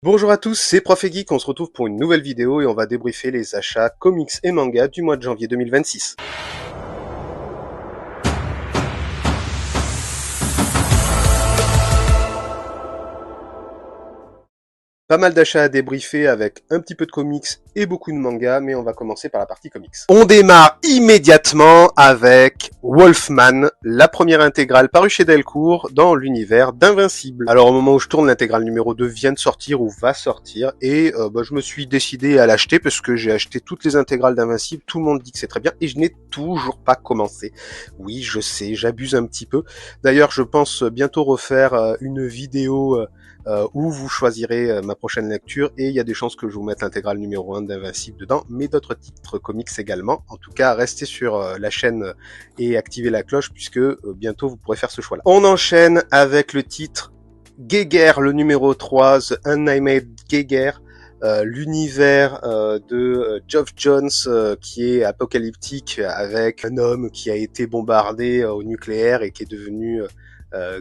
Bonjour à tous, c'est Prof et Geek, on se retrouve pour une nouvelle vidéo et on va débriefer les achats comics et mangas du mois de janvier 2026. Pas mal d'achats à débriefer avec un petit peu de comics et beaucoup de mangas, mais on va commencer par la partie comics. On démarre immédiatement avec Wolfman, la première intégrale parue chez Delcourt dans l'univers d'Invincible. Alors au moment où je tourne, l'intégrale numéro 2 vient de sortir ou va sortir, et je me suis décidé à l'acheter parce que j'ai acheté toutes les intégrales d'Invincible, tout le monde dit que c'est très bien, et je n'ai toujours pas commencé. Oui, je sais, j'abuse un petit peu. D'ailleurs, je pense bientôt refaire une vidéo où vous choisirez ma prochaine lecture, et il y a des chances que je vous mette l'intégrale numéro 1 d'Invincible dedans, mais d'autres titres comics également. En tout cas, restez sur la chaîne et activez la cloche, puisque bientôt vous pourrez faire ce choix-là. On enchaîne avec le titre Geiger, le numéro 3, The Unnamed Geiger, l'univers de Geoff Johns qui est apocalyptique, avec un homme qui a été bombardé au nucléaire et qui est devenu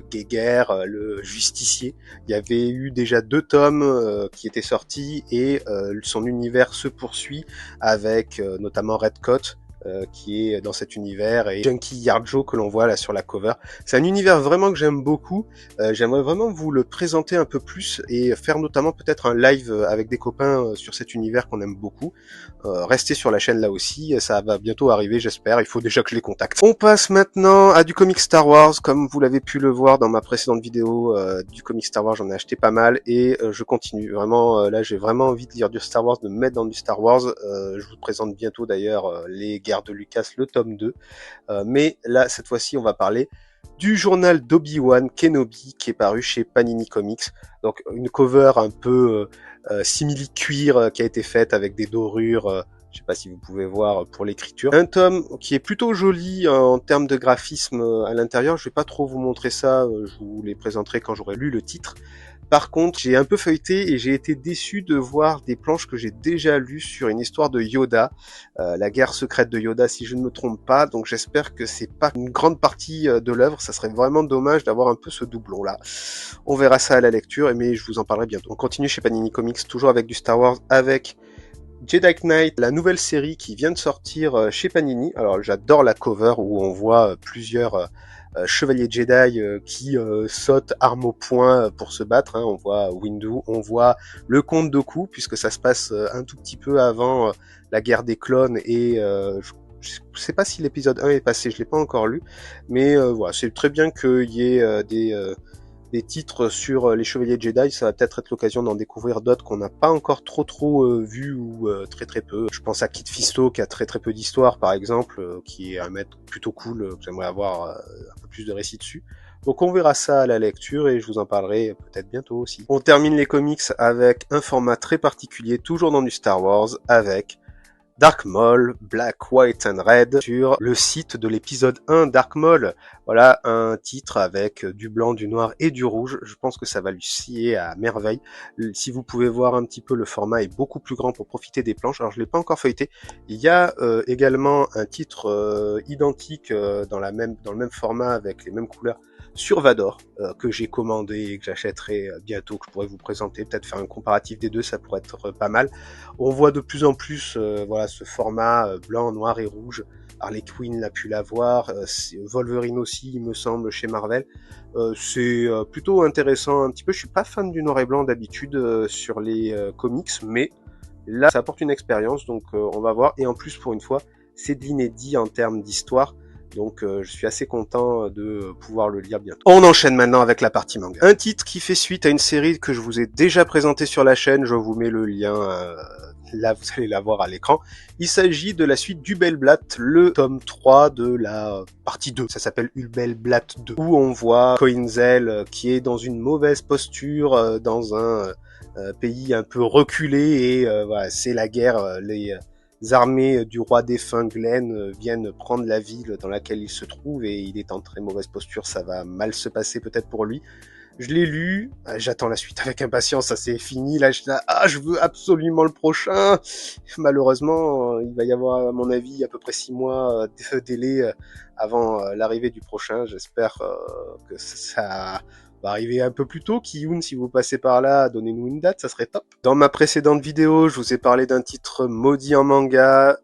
Geiger, le justicier. Il y avait eu déjà 2 tomes qui étaient sortis, et son univers se poursuit avec notamment Redcoat qui est dans cet univers, et Junkie Yard que l'on voit là sur la cover. C'est un univers vraiment que j'aime beaucoup. J'aimerais vraiment vous le présenter un peu plus et faire notamment peut-être un live avec des copains sur cet univers qu'on aime beaucoup. Restez sur la chaîne là aussi, ça va bientôt arriver, j'espère. Il faut déjà que je les contacte. On passe maintenant à du comic Star Wars. Comme vous l'avez pu le voir dans ma précédente vidéo, du comic Star Wars, j'en ai acheté pas mal, et je continue. Vraiment, là j'ai vraiment envie de lire du Star Wars, de me mettre dans du Star Wars. Je vous présente bientôt d'ailleurs les Guerres de Lucas, le tome 2. Mais là, cette fois-ci, on va parler du journal d'Obi-Wan Kenobi qui est paru chez Panini Comics. Donc une cover un peu simili-cuir qui a été faite avec des dorures. Je sais pas si vous pouvez voir pour l'écriture. Un tome qui est plutôt joli en termes de graphisme à l'intérieur. Je vais pas trop vous montrer ça, je vous les présenterai quand j'aurai lu le titre. Par contre, j'ai un peu feuilleté et j'ai été déçu de voir des planches que j'ai déjà lues sur une histoire de Yoda, la guerre secrète de Yoda, si je ne me trompe pas. Donc j'espère que c'est pas une grande partie de l'œuvre. Ça serait vraiment dommage d'avoir un peu ce doublon là. On verra ça à la lecture, mais je vous en parlerai bientôt. On continue chez Panini Comics, toujours avec du Star Wars, avec Jedi Knight, la nouvelle série qui vient de sortir chez Panini. Alors j'adore la cover où on voit plusieurs chevaliers Jedi qui sautent armes au poing pour se battre. On voit Windu, on voit le comte Dooku, puisque ça se passe un tout petit peu avant la guerre des clones, et je sais pas si l'épisode 1 est passé, je l'ai pas encore lu, mais voilà, c'est très bien qu'il y ait des titres sur les chevaliers Jedi. Ça va peut-être être l'occasion d'en découvrir d'autres qu'on n'a pas encore trop vu, ou très peu. Je pense à Kit Fisto qui a très peu d'histoire par exemple, qui est un maître plutôt cool, que j'aimerais avoir un peu plus de récits dessus. Donc on verra ça à la lecture et je vous en parlerai peut-être bientôt aussi. On termine les comics avec un format très particulier, toujours dans du Star Wars, avec Dark Maul, Black, White and Red, sur le site de l'épisode 1 Dark Maul. Voilà un titre avec du blanc, du noir et du rouge. Je pense que ça va lui scier à merveille. Si vous pouvez voir un petit peu, le format est beaucoup plus grand pour profiter des planches. Alors je l'ai pas encore feuilleté. Il y a également un titre identique dans le même format avec les mêmes couleurs sur Vador, que j'ai commandé et que j'achèterai bientôt, que je pourrais vous présenter, peut-être faire un comparatif des deux, ça pourrait être pas mal. On voit de plus en plus voilà, ce format blanc, noir et rouge. Harley Quinn l'a pu l'avoir, Wolverine aussi, il me semble, chez Marvel. C'est plutôt intéressant un petit peu. Je suis pas fan du noir et blanc d'habitude sur les comics, mais là, ça apporte une expérience, donc on va voir. Et en plus, pour une fois, c'est de l'inédit en termes d'histoire. Donc je suis assez content de pouvoir le lire bientôt. On enchaîne maintenant avec la partie manga. Un titre qui fait suite à une série que je vous ai déjà présentée sur la chaîne, je vous mets le lien, là vous allez la voir à l'écran. Il s'agit de la suite d'Hubelblatt, le tome 3 de la partie 2. Ça s'appelle Hubelblatt 2, où on voit Coinzel qui est dans une mauvaise posture, dans un pays un peu reculé, et voilà, c'est la guerre, les armées du roi défunt Glenn viennent prendre la ville dans laquelle il se trouve, et il est en très mauvaise posture, ça va mal se passer peut-être pour lui. Je l'ai lu, j'attends la suite avec impatience, ça c'est fini, là je veux absolument le prochain. Malheureusement, il va y avoir à mon avis à peu près 6 mois de délai avant l'arrivée du prochain. J'espère que ça va arriver un peu plus tôt. Kiyun, si vous passez par là, donnez-nous une date, ça serait top. Dans ma précédente vidéo, je vous ai parlé d'un titre maudit en manga.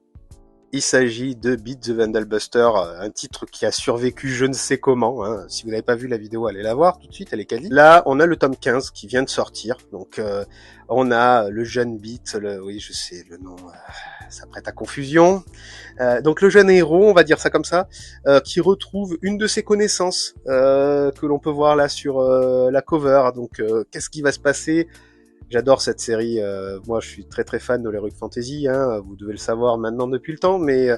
Il s'agit de Beat the Vandal Buster, un titre qui a survécu je ne sais comment. Hein. Si vous n'avez pas vu la vidéo, allez la voir tout de suite, elle est quali. Là, on a le tome 15 qui vient de sortir. Donc, on a le jeune Beat, oui, je sais, le nom, ça prête à confusion. Donc, le jeune héros, on va dire ça comme ça, qui retrouve une de ses connaissances que l'on peut voir là sur la cover. Donc, qu'est-ce qui va se passer ? J'adore cette série. Moi, je suis très très fan de l'Heroic Fantasy. Hein, vous devez le savoir maintenant depuis le temps, mais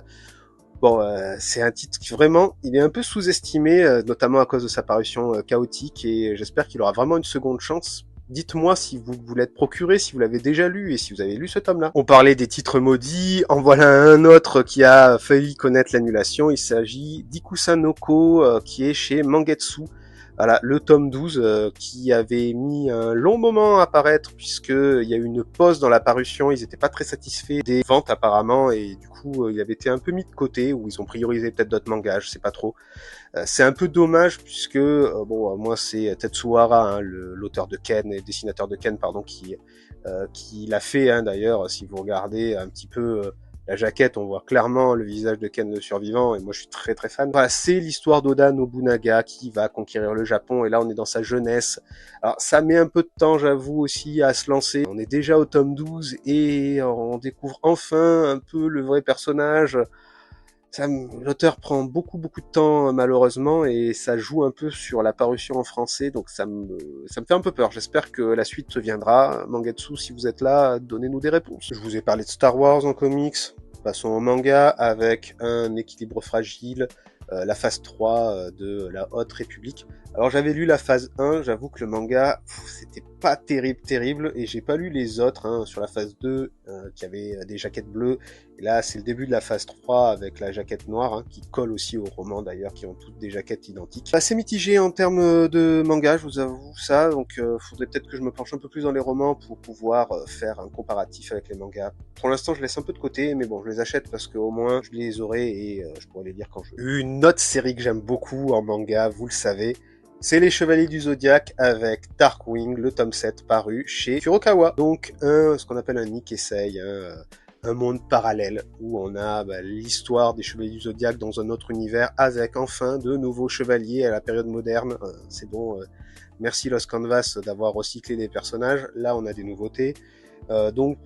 bon, c'est un titre qui vraiment, il est un peu sous-estimé, notamment à cause de sa parution chaotique. Et j'espère qu'il aura vraiment une seconde chance. Dites-moi si vous voulez être procuré, si vous l'avez déjà lu et si vous avez lu ce tome-là. On parlait des titres maudits. En voilà un autre qui a failli connaître l'annulation. Il s'agit d'Ikusanoko, qui est chez Mangetsu. Voilà, le tome 12 qui avait mis un long moment à paraître puisque il y a eu une pause dans la parution, ils étaient pas très satisfaits des ventes apparemment et du coup il avait été un peu mis de côté ou ils ont priorisé peut-être d'autres mangas, je sais pas trop. C'est un peu dommage puisque bon moi c'est Tetsuhara, hein, l'auteur de Ken et dessinateur de Ken pardon qui l'a fait hein, d'ailleurs si vous regardez un petit peu la jaquette, on voit clairement le visage de Ken le survivant, et moi je suis très très fan. Voilà, c'est l'histoire d'Oda Nobunaga qui va conquérir le Japon, et là on est dans sa jeunesse. Alors ça met un peu de temps, j'avoue aussi, à se lancer. On est déjà au tome 12, et on découvre enfin un peu le vrai personnage. L'auteur prend beaucoup de temps malheureusement et ça joue un peu sur la parution en français, donc ça me fait un peu peur. J'espère que la suite viendra. Mangetsu, si vous êtes là, donnez-nous des réponses. Je vous ai parlé de Star Wars en comics, passons au manga avec un équilibre fragile, la phase 3 de la Haute République. Alors j'avais lu la phase 1, j'avoue que le manga, c'était pas terrible, et j'ai pas lu les autres, hein, sur la phase 2, qui avait des jaquettes bleues, et là c'est le début de la phase 3 avec la jaquette noire, hein, qui colle aussi aux romans d'ailleurs, qui ont toutes des jaquettes identiques. Assez mitigé en termes de manga, je vous avoue ça, donc faudrait peut-être que je me penche un peu plus dans les romans pour pouvoir faire un comparatif avec les mangas. Pour l'instant je laisse un peu de côté, mais bon je les achète parce qu'au moins je les aurai et je pourrai les lire quand je veux. Une autre série que j'aime beaucoup en manga, vous le savez, c'est les Chevaliers du Zodiaque avec Darkwing, le tome 7 paru chez Kurokawa. Donc ce qu'on appelle un Nikesei, un monde parallèle où on a l'histoire des Chevaliers du Zodiaque dans un autre univers avec enfin de nouveaux chevaliers à la période moderne. C'est bon, merci Lost Canvas d'avoir recyclé des personnages. Là on a des nouveautés. Donc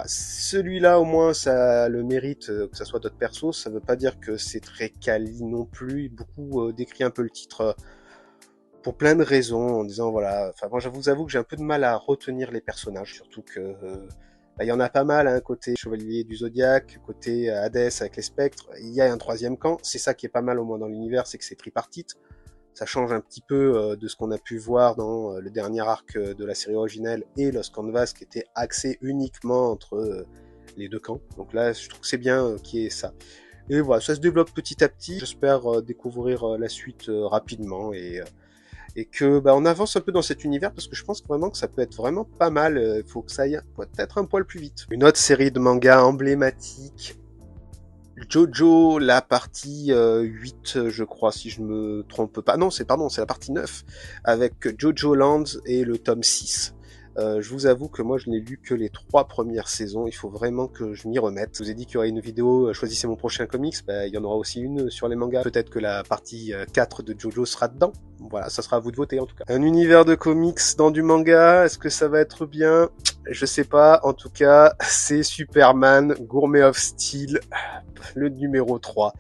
celui-là au moins ça a le mérite que ça soit d'autres persos. Ça veut pas dire que c'est très quali non plus. Beaucoup décrit un peu le titre pour plein de raisons, en disant voilà, enfin moi je vous avoue que j'ai un peu de mal à retenir les personnages, surtout que il y en a pas mal, hein, côté Chevalier du Zodiaque, côté Hadès avec les spectres, il y a un troisième camp, c'est ça qui est pas mal au moins dans l'univers, c'est que c'est tripartite, ça change un petit peu de ce qu'on a pu voir dans le dernier arc de la série originelle et Lost Canvas qui était axé uniquement entre les deux camps, donc là je trouve que c'est bien qu'il y ait ça. Et voilà, ça se développe petit à petit, j'espère découvrir la suite rapidement et que on avance un peu dans cet univers parce que je pense vraiment que ça peut être vraiment pas mal. Il faut que ça aille peut-être un poil plus vite. Une autre série de mangas emblématique, Jojo, la partie 8, je crois, si je me trompe pas. Non, c'est la partie 9, avec Jojo Land et le tome 6. Je vous avoue que moi je n'ai lu que les 3 premières saisons, il faut vraiment que je m'y remette. Je vous ai dit qu'il y aurait une vidéo, choisissez mon prochain comics, il y en aura aussi une sur les mangas. Peut-être que la partie 4 de Jojo sera dedans. Voilà, ça sera à vous de voter en tout cas. Un univers de comics dans du manga, est-ce que ça va être bien ? Je sais pas, en tout cas, c'est Superman, Gourmet of Steel, le numéro 3.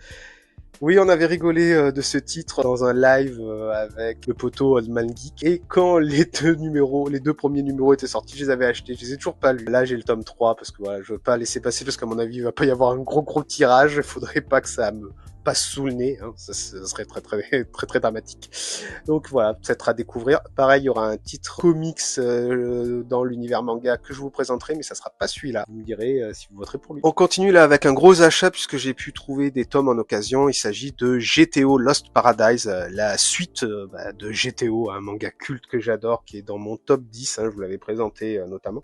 Oui, on avait rigolé de ce titre dans un live avec le poteau Oldman Geek. Et quand les deux premiers numéros étaient sortis, je les avais achetés. Je les ai toujours pas lus. Là, j'ai le tome 3 parce que voilà, je veux pas laisser passer parce qu'à mon avis, il va pas y avoir un gros tirage. Il faudrait pas que ça me passe sous le nez. Hein. Ça serait très dramatique. Donc voilà, peut-être à découvrir. Pareil, il y aura un titre comics dans l'univers manga que je vous présenterai, mais ça sera pas celui-là. Vous me direz si vous voterez pour lui. On continue là avec un gros achat puisque j'ai pu trouver des tomes en occasion. Il s'agit de GTO Lost Paradise, la suite de GTO, un manga culte que j'adore, qui est dans mon top 10, hein, je vous l'avais présenté notamment.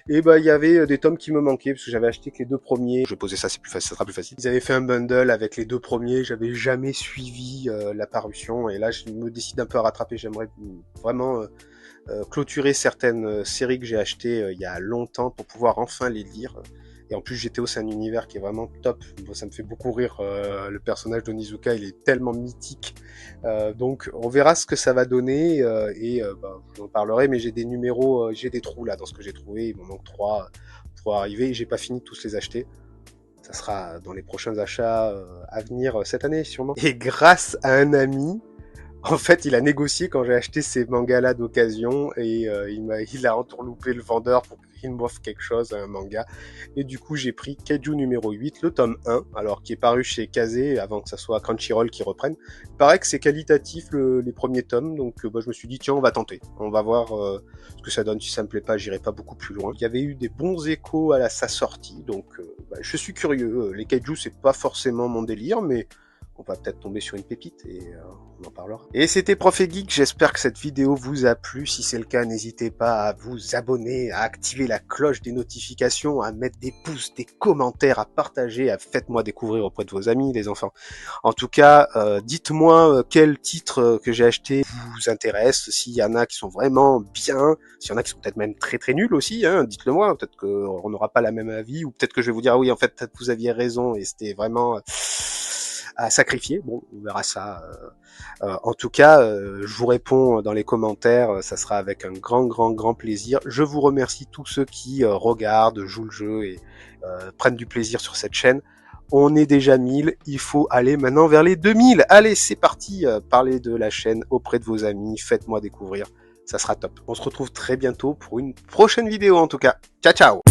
Et il y avait des tomes qui me manquaient parce que j'avais acheté que les 2 premiers. Je vais poser ça, c'est plus facile, ça sera plus facile. Ils avaient fait un bundle avec les 2 premiers dernier, j'avais jamais suivi la parution, et là je me décide un peu à rattraper. J'aimerais vraiment clôturer certaines séries que j'ai achetées il y a longtemps pour pouvoir enfin les lire. Et en plus, GTO, c'est un univers qui est vraiment top. Bon, ça me fait beaucoup rire. Le personnage d'Onizuka, il est tellement mythique. Donc, on verra ce que ça va donner. J'en parlerai, mais j'ai des numéros, j'ai des trous là dans ce que j'ai trouvé. Il m'en manque 3 pour arriver. J'ai pas fini de tous les acheter. Ça sera dans les prochains achats à venir cette année, sûrement. Et grâce à un ami, en fait, il a négocié quand j'ai acheté ces mangas-là d'occasion, et il a entourloupé le vendeur pour qu'il m'offre quelque chose, un manga. Et du coup, j'ai pris Kaiju numéro 8, le tome 1, alors qui est paru chez Kazé avant que ça soit Crunchyroll qui reprenne. Il paraît que c'est qualitatif les premiers tomes, donc je me suis dit tiens, on va tenter. On va voir ce que ça donne. Si ça me plaît pas, j'irai pas beaucoup plus loin. Il y avait eu des bons échos à sa sortie, donc je suis curieux. Les Kaiju, c'est pas forcément mon délire, mais on va peut-être tomber sur une pépite et on en parlera. Et c'était Prof et Geek, j'espère que cette vidéo vous a plu. Si c'est le cas, n'hésitez pas à vous abonner, à activer la cloche des notifications, à mettre des pouces, des commentaires, à partager, faites-moi découvrir auprès de vos amis, les enfants. En tout cas, dites-moi quel titre que j'ai acheté vous intéresse, s'il y en a qui sont vraiment bien, s'il y en a qui sont peut-être même très très nuls aussi, hein, dites-le moi, peut-être qu'on n'aura pas la même avis, ou peut-être que je vais vous dire, ah oui, en fait, peut-être vous aviez raison, et c'était vraiment à sacrifier. Bon, on verra ça. En tout cas, je vous réponds dans les commentaires, ça sera avec un grand plaisir. Je vous remercie tous ceux qui regardent, jouent le jeu et prennent du plaisir sur cette chaîne. On est déjà 1000, il faut aller maintenant vers les 2000. Allez, c'est parti, parlez de la chaîne auprès de vos amis, faites-moi découvrir, ça sera top. On se retrouve très bientôt pour une prochaine vidéo en tout cas. Ciao ciao.